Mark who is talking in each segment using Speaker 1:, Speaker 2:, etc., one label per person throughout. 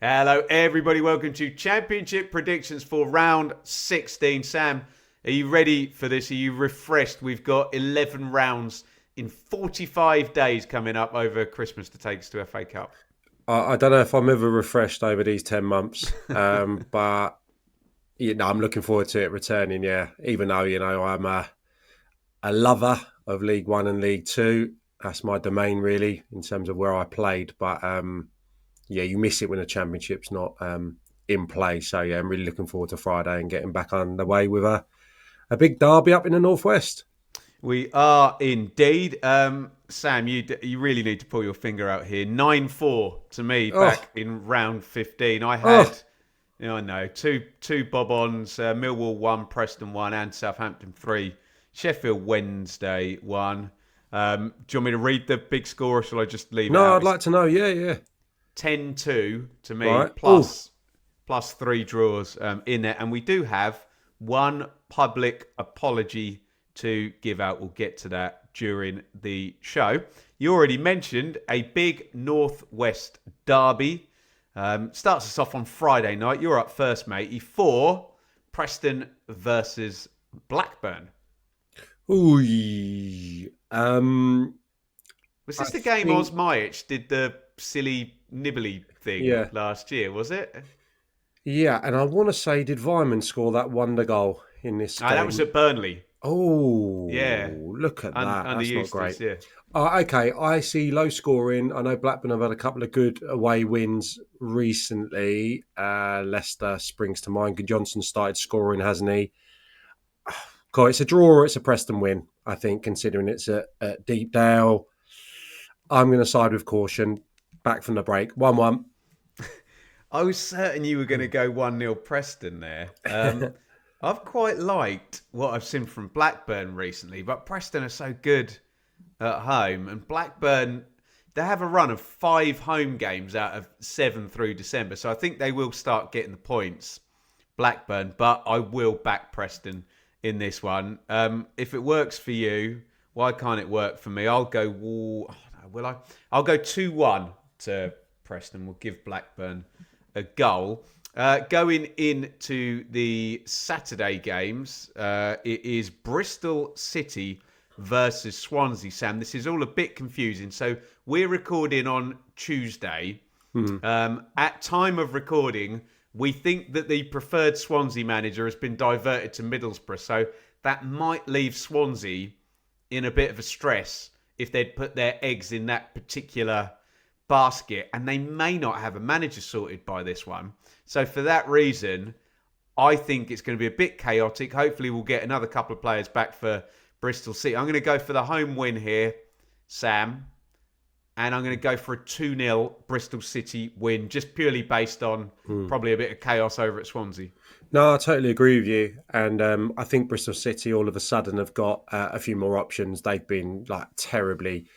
Speaker 1: Hello, everybody. Welcome to Championship predictions for round 16. Sam, are you ready for this? Are you refreshed? We've got 11 rounds in 45 days coming up over Christmas to take us to FA Cup.
Speaker 2: I don't know if I'm ever refreshed over these 10 months, but I'm looking forward to it returning. Yeah, even though I'm a lover of League One and League Two. That's my domain really in terms of where I played. But you miss it when the Championship's not in play. So yeah, I'm really looking forward to Friday and getting back underway with a big derby up in the northwest.
Speaker 1: We are indeed. Sam, you really need to pull your finger out here. 9-4 to me
Speaker 2: Oh,
Speaker 1: back in round 15. I
Speaker 2: oh,
Speaker 1: had, I know, two bob-ons, Millwall 1, Preston 1, and Southampton 3. Sheffield Wednesday 1. Do you want me to read the big score or shall I just leave it
Speaker 2: no,
Speaker 1: out?
Speaker 2: I'd
Speaker 1: It's
Speaker 2: like to know. Yeah.
Speaker 1: 10-2 to me,
Speaker 2: Right. Oh,
Speaker 1: plus three draws in there. And we do have one public apology to give out. We'll get to that during the show. You already mentioned a big Northwest derby. Starts us off on Friday night. You're up first, matey. For Preston versus Blackburn.
Speaker 2: ooh.
Speaker 1: Was
Speaker 2: I
Speaker 1: this the game
Speaker 2: think
Speaker 1: Osmajic did the silly nibbly thing
Speaker 2: yeah.
Speaker 1: last year, was it?
Speaker 2: Yeah, and I want to say, did Vyman score that wonder goal in this
Speaker 1: That was
Speaker 2: game?
Speaker 1: at Burnley. Yeah.
Speaker 2: Oh, look at that.
Speaker 1: Under
Speaker 2: That's not great.
Speaker 1: Eustace, yeah.
Speaker 2: Okay, I see low scoring. I know Blackburn have had a couple of good away wins recently. Leicester springs to mind. Johnson started scoring, hasn't he? God, it's a draw or it's a Preston win, I think, considering it's at Deepdale. I'm going to side with caution. Back from the break. 1-1.
Speaker 1: I was certain you were going to go 1-0 Preston there. I've quite liked what I've seen from Blackburn recently, but Preston are so good at home. And Blackburn, they have a run of 5 home games out of 7 through December. So I think they will start getting the points, Blackburn. But I will back Preston in this one. If it works for you, why can't it work for me? I'll go, will I? I'll go 2-1 to Preston. We'll give Blackburn a goal. Going into the Saturday games, it is Bristol City versus Swansea. Sam, this is all a bit confusing. So we're recording on Tuesday. At time of recording, we think that the preferred Swansea manager has been diverted to Middlesbrough. So that might leave Swansea in a bit of a stress if they'd put their eggs in that particular basket, and they may not have a manager sorted by this one. So for that reason, I think it's going to be a bit chaotic. Hopefully we'll get another couple of players back for Bristol City. I'm going to go for the home win here, Sam, and I'm going to go for a 2-0 Bristol City win, just purely based on probably a bit of chaos over at Swansea.
Speaker 2: No, I totally agree with you. And I think Bristol City all of a sudden have got a few more options. They've been like terribly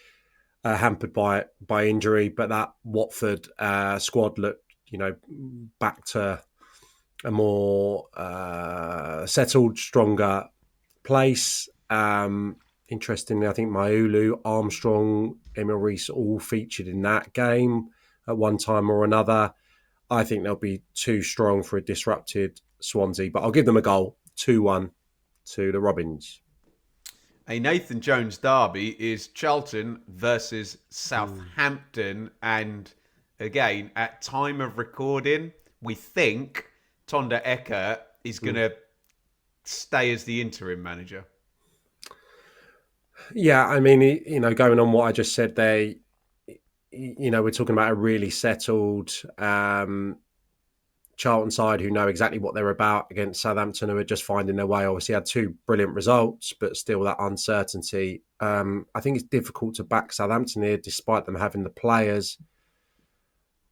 Speaker 2: hampered by injury, but that Watford squad looked, back to a more settled, stronger place. Interestingly, I think Maulu, Armstrong, Emil Rees all featured in that game at one time or another. I think they'll be too strong for a disrupted Swansea, but I'll give them a goal, 2-1 to the Robins.
Speaker 1: A Nathan Jones derby is Charlton versus Southampton. And again, at time of recording, we think Tonda Ecker is going to stay as the interim manager.
Speaker 2: Yeah, I mean, going on what I just said there, we're talking about a really settled Charlton side who know exactly what they're about against Southampton, who are just finding their way. Obviously, had 2 brilliant results, but still that uncertainty. I think it's difficult to back Southampton here, despite them having the players.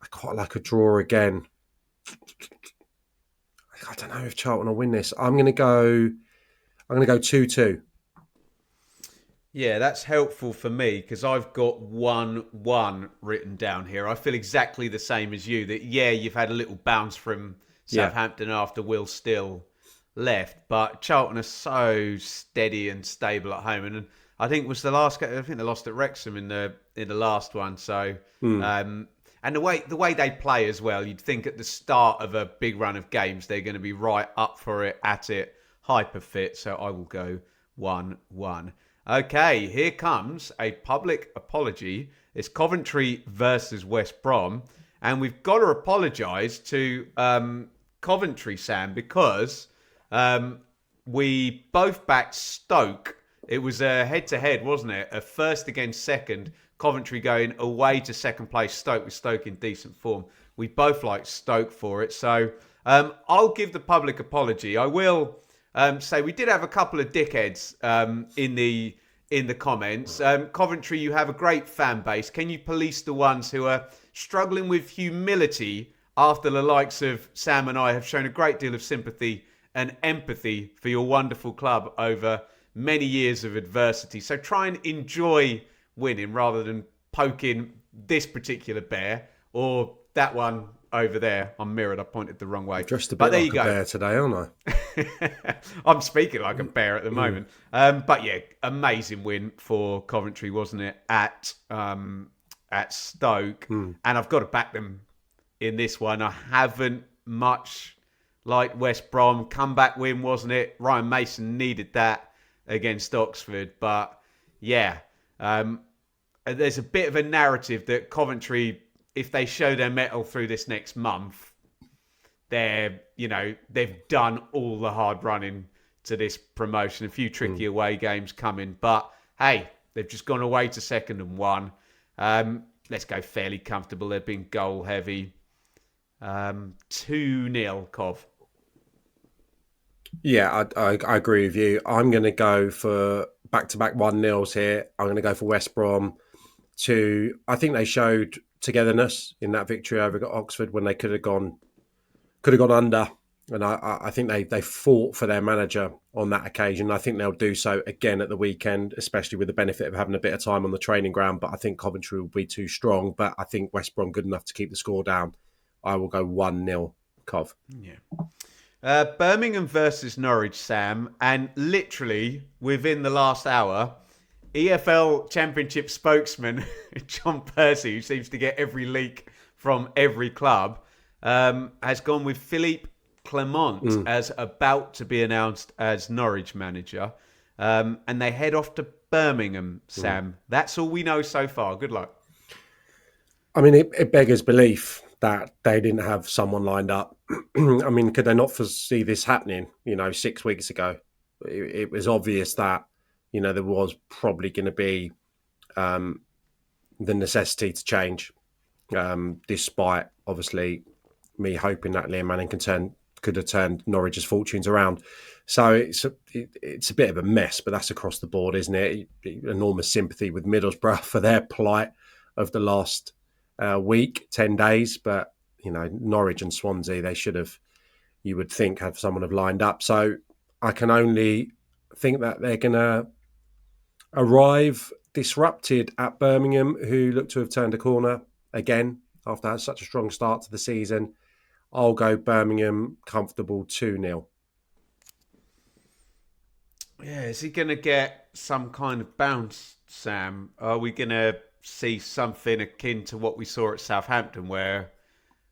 Speaker 2: I quite like a draw again. I don't know if Charlton will win this. I'm going to go 2-2.
Speaker 1: Yeah, that's helpful for me because I've got 1-1 written down here. I feel exactly the same as you. That you've had a little bounce from
Speaker 2: Yeah.
Speaker 1: Southampton after Will Still left, but Charlton are so steady and stable at home. And I think it was the last. I think they lost at Wrexham in the last one. So,
Speaker 2: Mm.
Speaker 1: and And the way they play as well, you'd think at the start of a big run of games, they're going to be right up for it, at it, hyper fit. So I will go 1-1. Okay, here comes a public apology. It's Coventry versus West Brom. And we've got to apologise to Coventry, Sam, because we both backed Stoke. It was a head-to-head, wasn't it? A first against second. Coventry going away to second place. Stoke with Stoke in decent form. We both liked Stoke for it. So I'll give the public apology. I will say we did have a couple of dickheads in the comments. Coventry, you have a great fan base. Can you police the ones who are struggling with humility after the likes of Sam and I have shown a great deal of sympathy and empathy for your wonderful club over many years of adversity? So try and enjoy winning rather than poking this particular bear or that one over there. I'm mirrored. I pointed the wrong way.
Speaker 2: Just a bit like a bear today, aren't I?
Speaker 1: I'm speaking like a bear at the moment. But yeah, amazing win for Coventry, wasn't it? At Stoke. And I've got to back them in this one. I haven't much like West Brom. Comeback win, wasn't it? Ryan Mason needed that against Oxford. But yeah, there's a bit of a narrative that Coventry, if they show their mettle through this next month, they've done all the hard running to this promotion. A few tricky away games coming, but hey, they've just gone away to second and won. Let's go fairly comfortable. They've been goal heavy. 2-0, Cov.
Speaker 2: Yeah, I agree with you. I'm going to go for back-to-back 1-0s here. I'm going to go for West Brom. I think they showed togetherness in that victory over Oxford when they could have gone under. And I think they fought for their manager on that occasion. I think they'll do so again at the weekend, especially with the benefit of having a bit of time on the training ground. But I think Coventry will be too strong. But I think West Brom good enough to keep the score down. I will go 1-0, Cov.
Speaker 1: Yeah. Birmingham versus Norwich, Sam. And literally within the last hour, EFL Championship spokesman John Percy, who seems to get every leak from every club, has gone with Philippe Clement as about to be announced as Norwich manager. And they head off to Birmingham, Sam. That's all we know so far. Good luck.
Speaker 2: I mean, it beggars belief that they didn't have someone lined up. I mean, could they not foresee this happening, 6 weeks ago? It was obvious that, there was probably going to be the necessity to change, despite, obviously, me hoping that Liam Manning could have turned Norwich's fortunes around. So it's a bit of a mess, but that's across the board, isn't it? Enormous sympathy with Middlesbrough for their plight of the last week, 10 days. But, Norwich and Swansea, they should have, you would think, have someone have lined up. So I can only think that they're going to arrive disrupted at Birmingham, who look to have turned a corner again after such a strong start to the season. I'll go Birmingham comfortable 2-0.
Speaker 1: Yeah, is he going to get some kind of bounce, Sam? Are we going to see something akin to what we saw at Southampton, where,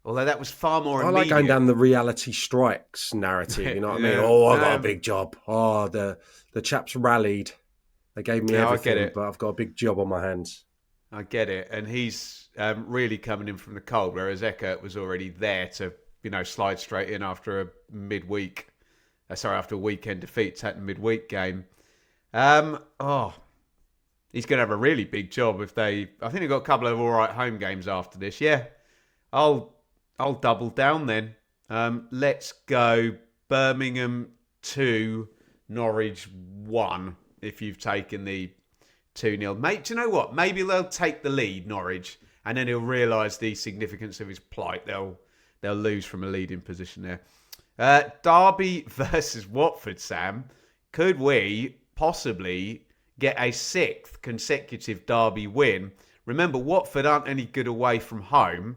Speaker 1: although that was far more immediate.
Speaker 2: I like going down the reality strikes narrative, you know what I mean? Oh, I got a big job. Oh, the chaps rallied. They gave me everything, I get it. But I've got a big job on my hands.
Speaker 1: I get it. And he's really coming in from the cold, whereas Eckert was already there to, slide straight in after a after a weekend defeat, take the midweek game. He's going to have a really big job I think they've got a couple of all right home games after this. Yeah, I'll double down then. Let's go Birmingham 2, Norwich 1, if you've taken the 2-0. Mate, do you know what? Maybe they'll take the lead, Norwich, and then he'll realise the significance of his plight. They'll lose from a leading position there. Derby versus Watford, Sam. Could we possibly get a 6th consecutive Derby win? Remember, Watford aren't any good away from home.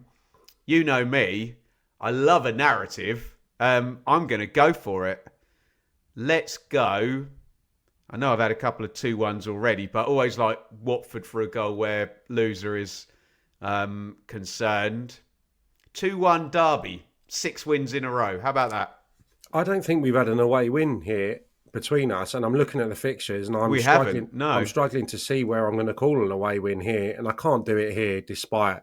Speaker 1: You know me. I love a narrative. I'm going to go for it. Let's go. I know I've had a couple of 2-1s already, but always like Watford for a goal where loser is concerned. 2-1 Derby, 6 wins in a row. How about that?
Speaker 2: I don't think we've had an away win here between us, and I'm looking at the fixtures, and I'm
Speaker 1: We
Speaker 2: struggling.
Speaker 1: haven't, no.
Speaker 2: I'm struggling to see where I'm going to call an away win here, and I can't do it here despite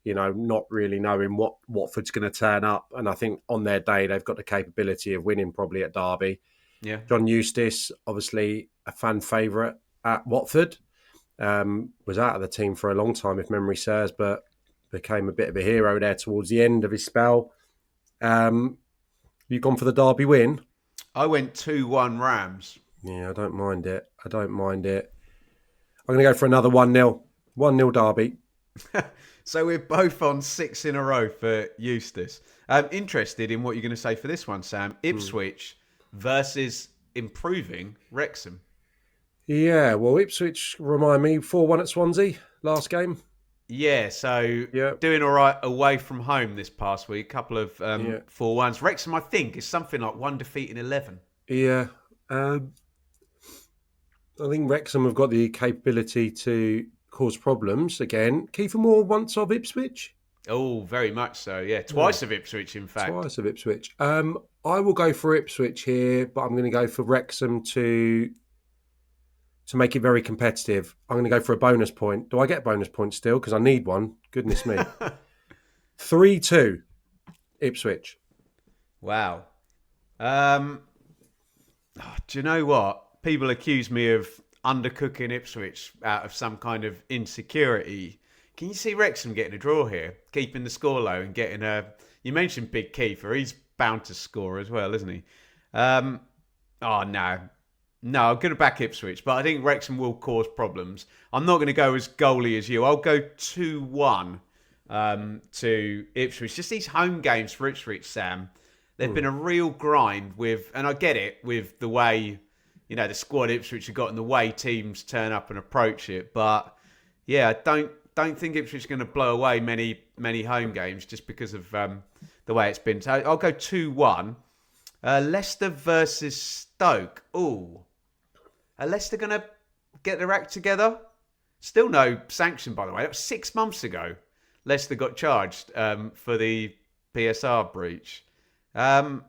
Speaker 2: not really knowing what Watford's going to turn up. And I think on their day they've got the capability of winning probably at Derby.
Speaker 1: Yeah.
Speaker 2: John Eustace, obviously a fan favourite at Watford, was out of the team for a long time, if memory serves, but became a bit of a hero there towards the end of his spell. You gone for the Derby win?
Speaker 1: I went 2-1 Rams.
Speaker 2: Yeah, I don't mind it. I'm going to go for another 1-0. 1-0 Derby.
Speaker 1: So we're both on 6 in a row for Eustace. I'm interested in what you're going to say for this one, Sam. Ipswich versus improving Wrexham.
Speaker 2: Yeah, well, Ipswich, remind me, 4-1 at Swansea last game.
Speaker 1: Yeah, so doing all right away from home this past week. Couple of 4-1s. Wrexham, I think, is something like 1 defeat in 11.
Speaker 2: Yeah. I think Wrexham have got the capability to cause problems again. Kiefer Moore once of Ipswich?
Speaker 1: Oh, very much so, yeah. Twice of Ipswich, in fact.
Speaker 2: Twice of Ipswich. I will go for Ipswich here, but I'm going to go for Wrexham to make it very competitive. I'm going to go for a bonus point. Do I get bonus points still? Because I need one. Goodness me. 3-2 Ipswich.
Speaker 1: Wow. Do you know what? People accuse me of undercooking Ipswich out of some kind of insecurity. Can you see Wrexham getting a draw here? Keeping the score low and getting a... You mentioned Big Kiefer. He's bound to score as well, isn't he? No. No, I'm going to back Ipswich, but I think Wrexham will cause problems. I'm not going to go as goalie as you. I'll go 2-1 to Ipswich. Just these home games for Ipswich, Sam, they've been a real grind with, and I get it, with the way, the squad Ipswich have got and the way teams turn up and approach it. But, yeah, I don't think Ipswich are going to blow away many home games just because of the way it's been. So I'll go 2-1. Leicester versus Stoke. Ooh. Are Leicester going to get their act together? Still no sanction, by the way. That was 6 months ago. Leicester got charged for the PSR breach. I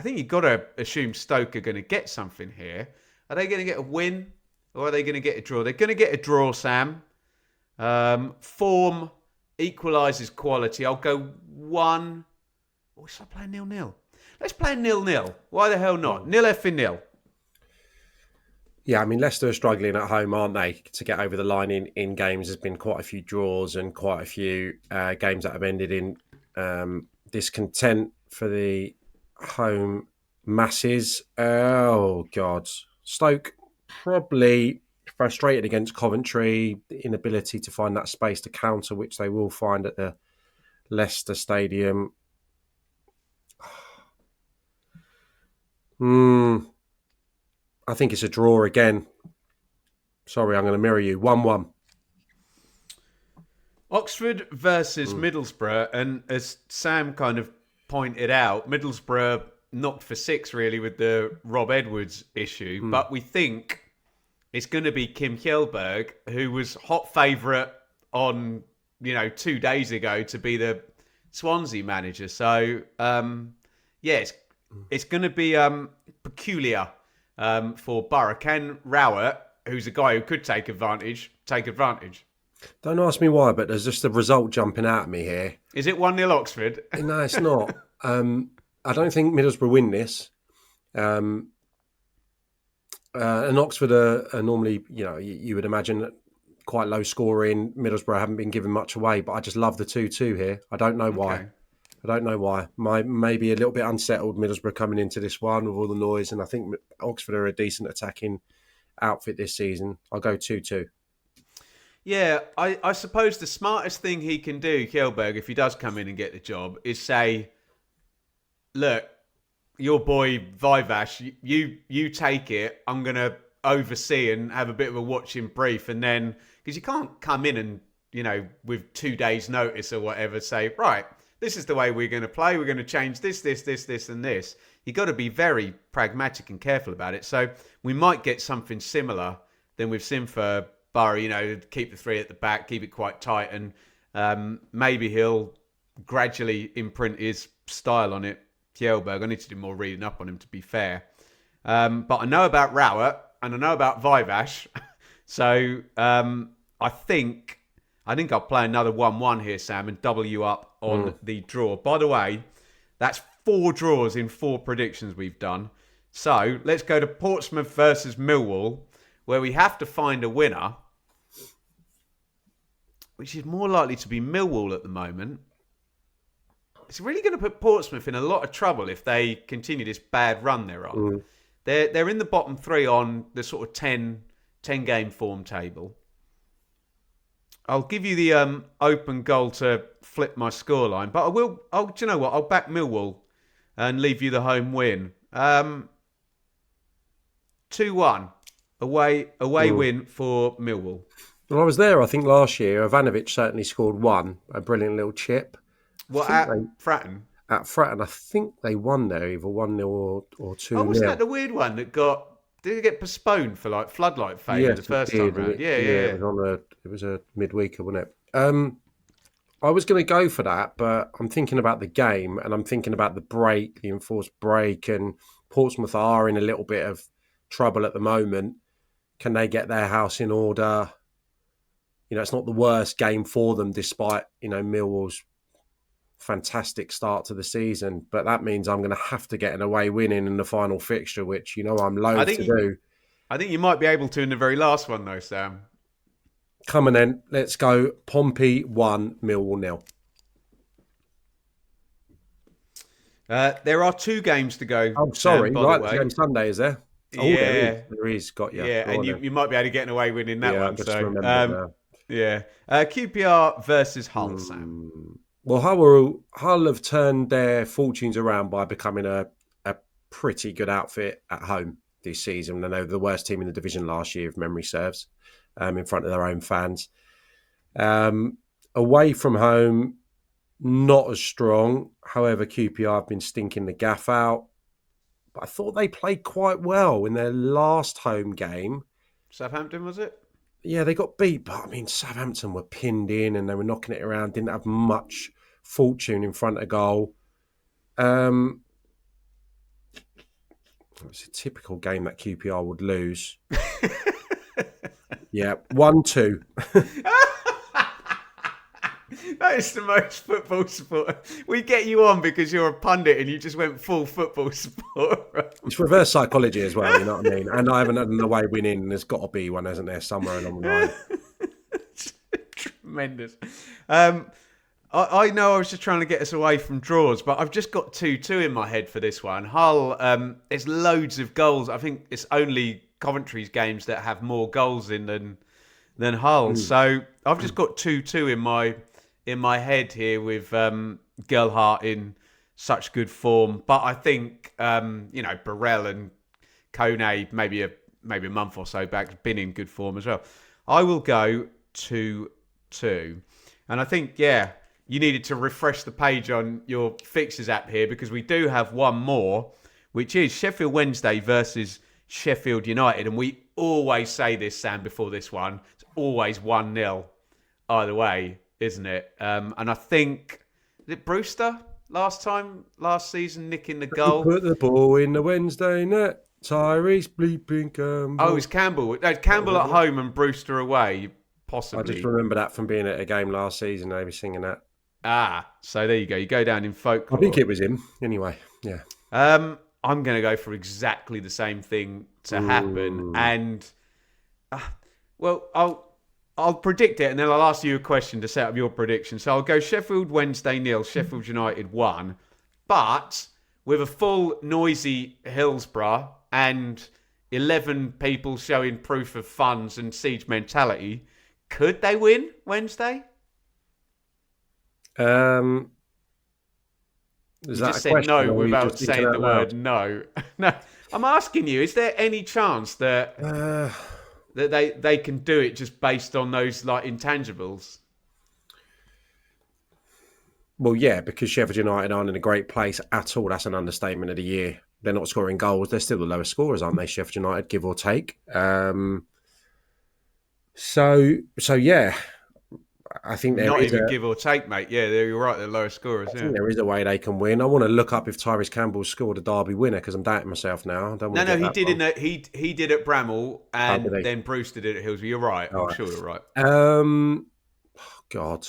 Speaker 1: think you've got to assume Stoke are going to get something here. Are they going to get a win or are they going to get a draw? They're going to get a draw, Sam. Form equalises quality. I'll go 1... Oh, should I play 0-0? Let's play 0-0. Why the hell not? 0-0.
Speaker 2: Yeah, I mean, Leicester are struggling at home, aren't they, to get over the line in games. There's been quite a few draws and quite a few games that have ended in discontent for the home masses. Oh, God. Stoke probably frustrated against Coventry, the inability to find that space to counter, which they will find at the Leicester Stadium. I think it's a draw again. Sorry, I'm going to mirror you. 1-1.
Speaker 1: Oxford versus Middlesbrough. And as Sam kind of pointed out, Middlesbrough knocked for 6 really with the Rob Edwards issue. But we think it's going to be Kim Kjellberg, who was hot favourite on, 2 days ago to be the Swansea manager. So, it's going to be peculiar for Borough. Can Rowett, who's a guy who could take advantage?
Speaker 2: Don't ask me why, but there's just a result jumping out at me here.
Speaker 1: Is it 1-0 Oxford?
Speaker 2: No, it's not. I don't think Middlesbrough win this. And Oxford are normally, you would imagine quite low scoring. Middlesbrough haven't been given much away, but I just love the 2-2 here. I don't know why. I don't know why. Maybe a little bit unsettled Middlesbrough coming into this one with all the noise, and I think Oxford are a decent attacking outfit this season. I'll go 2-2.
Speaker 1: Yeah, I suppose the smartest thing he can do, Kjellberg, if he does come in and get the job, is say, look, your boy Vivash, you take it. I'm going to oversee and have a bit of a watching brief. And then, because you can't come in and, with 2 days notice or whatever, say, right, this is the way we're going to play. We're going to change this, and this. You've got to be very pragmatic and careful about it. So we might get something similar than we've seen for Borough, keep the three at the back, keep it quite tight, and maybe he'll gradually imprint his style on it. Kjellberg, I need to do more reading up on him, to be fair. But I know about Rowett and I know about Vivash. So I think I'll play another 1-1 here, Sam, and double you up on the draw. By the way, that's 4 draws in 4 predictions we've done. So let's go to Portsmouth versus Millwall, where we have to find a winner, which is more likely to be Millwall at the moment. It's really going to put Portsmouth in a lot of trouble if they continue this bad run they're on. They're in the bottom 3 on the sort of 10 game form table. I'll give you the open goal to flip my scoreline, but do you know what? I'll back Millwall and leave you the home win. 2-1 away win for Millwall.
Speaker 2: Well, I was there, I think, last year. Ivanovic certainly scored one, a brilliant little chip.
Speaker 1: What, at Fratton?
Speaker 2: At Fratton, I think they won there, either 1-0 or 2-0.
Speaker 1: Oh, wasn't that the weird one that did it get postponed for like floodlight failure the first time round? Yeah.
Speaker 2: It was a midweeker, wasn't it? I was going to go for that, but I'm thinking about the game and I'm thinking about the break, the enforced break, and Portsmouth are in a little bit of trouble at the moment. Can they get their house in order? It's not the worst game for them, despite, Millwall's fantastic start to the season. But that means I'm going to have to get an away win in the final fixture, which, I'm loath to do.
Speaker 1: I think you might be able to in the very last one, though, Sam.
Speaker 2: Come on then, let's go. Pompey 1, Millwall 0.
Speaker 1: There are 2 games to go.
Speaker 2: Oh, sorry,
Speaker 1: by
Speaker 2: the game Sunday, is there? Oh,
Speaker 1: yeah.
Speaker 2: There is. Got you.
Speaker 1: Yeah, and you might be able to get an away win in that one.
Speaker 2: Just
Speaker 1: so,
Speaker 2: remember
Speaker 1: QPR versus Hull, Sam.
Speaker 2: Well, Hull have turned their fortunes around by becoming a pretty good outfit at home this season. I know the worst team in the division last year, if memory serves, in front of their own fans. Away from home, not as strong. However, QPR have been stinking the gaff out. But I thought they played quite well in their last home game.
Speaker 1: Southampton, was it?
Speaker 2: Yeah, they got beat, but Southampton were pinned in and they were knocking it around, didn't have much fortune in front of goal. It was a typical game that QPR would lose. 1-2.
Speaker 1: That is the most football support. We get you on because you're a pundit and you just went full football support.
Speaker 2: It's reverse psychology as well, you know what I mean? And I haven't had an away win in. There's got to be one, hasn't there, somewhere along the line?
Speaker 1: Tremendous. I know I was just trying to get us away from draws, but I've just got 2-2 in my head for this one. Hull, there's loads of goals. I think it's only Coventry's games that have more goals in than Hull. So I've just got 2-2 in my head here with Gerhardt in such good form. But I think Burrell and Kone maybe a month or so back have been in good form as well. I will go 2-2. And I think, you needed to refresh the page on your fixtures app here because we do have one more, which is Sheffield Wednesday versus Sheffield United. And we always say this, Sam, before this one. It's always 1-0 either way, isn't it? And I think, is it Brewster last season nicking the goal?
Speaker 2: Put the ball in the Wednesday net. Tyrese bleeping Campbell.
Speaker 1: Oh, it was Campbell. No, Campbell at home and Brewster away, possibly.
Speaker 2: I just remember that from being at a game last season. They were singing that.
Speaker 1: So there you go. You go down in folklore.
Speaker 2: I think it was him. Anyway, yeah.
Speaker 1: I'm going to go for exactly the same thing to happen. And, I'll predict it and then I'll ask you a question to set up your prediction. So I'll go Sheffield Wednesday 0, Sheffield United 1. But with a full noisy Hillsborough and 11 people showing proof of funds and siege mentality, could they win Wednesday?
Speaker 2: You
Speaker 1: just said no without saying the word no. No, I'm asking you, is there any chance that they can do it just based on those intangibles?
Speaker 2: Well, yeah, because Sheffield United aren't in a great place at all. That's an understatement of the year. They're not scoring goals. They're still the lowest scorers, aren't they, Sheffield United, give or take? So yeah, I think there
Speaker 1: Not
Speaker 2: is
Speaker 1: even
Speaker 2: a
Speaker 1: give or take, mate. Yeah, you're right. They're lowest scorers.
Speaker 2: I
Speaker 1: Yeah.
Speaker 2: think there is a way they can win. I want to look up if Tyrese Campbell scored a derby winner because I'm doubting myself now. I don't want
Speaker 1: No,
Speaker 2: to
Speaker 1: no,
Speaker 2: get
Speaker 1: he
Speaker 2: that
Speaker 1: did
Speaker 2: wrong.
Speaker 1: he did at Bramall,
Speaker 2: How did
Speaker 1: and
Speaker 2: he?
Speaker 1: then Brewster did at Hillsborough. You're right.
Speaker 2: All
Speaker 1: I'm
Speaker 2: right.
Speaker 1: sure you're right.
Speaker 2: Um, God.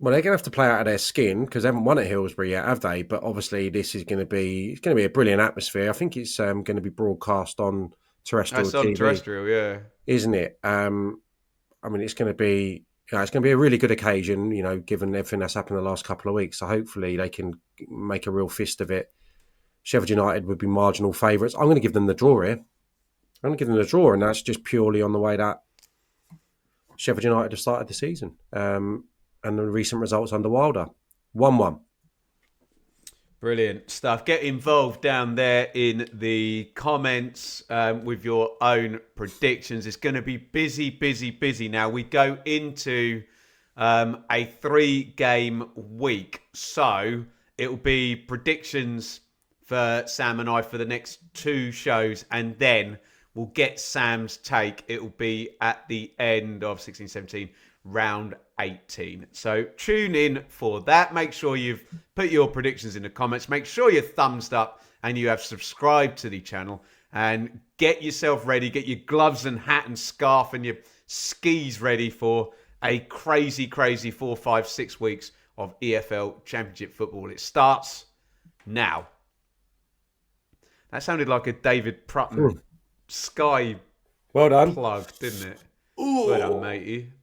Speaker 2: Well, they're going to have to play out of their skin because they haven't won at Hillsborough yet, have they? But obviously, this is going to be a brilliant atmosphere. I think it's going to be broadcast on terrestrial
Speaker 1: That's on
Speaker 2: TV,
Speaker 1: terrestrial. Yeah.
Speaker 2: isn't it? I mean, it's going to be it's going to be a really good occasion, given everything that's happened the last couple of weeks. So hopefully, they can make a real fist of it. Sheffield United would be marginal favourites. I'm going to give them the draw here. I'm going to give them the draw, and that's just purely on the way that Sheffield United have started the season. And the recent results under Wilder. 1-1.
Speaker 1: Brilliant stuff. Get involved down there in the comments with your own predictions. It's going to be busy, busy, busy now. We go into a 3-game week. So it will be predictions for Sam and I for the next 2 shows. And then we'll get Sam's take. It will be at the end of 16-17, round 18. So tune in for that. Make sure you've put your predictions in the comments. Make sure you're thumbs up and you have subscribed to the channel. And get yourself ready. Get your gloves and hat and scarf and your skis ready for a crazy, crazy 4, 5, 6 weeks of EFL Championship football. It starts now. That sounded like a David Prutton Sky
Speaker 2: Well done.
Speaker 1: plug, didn't it? Well done, matey.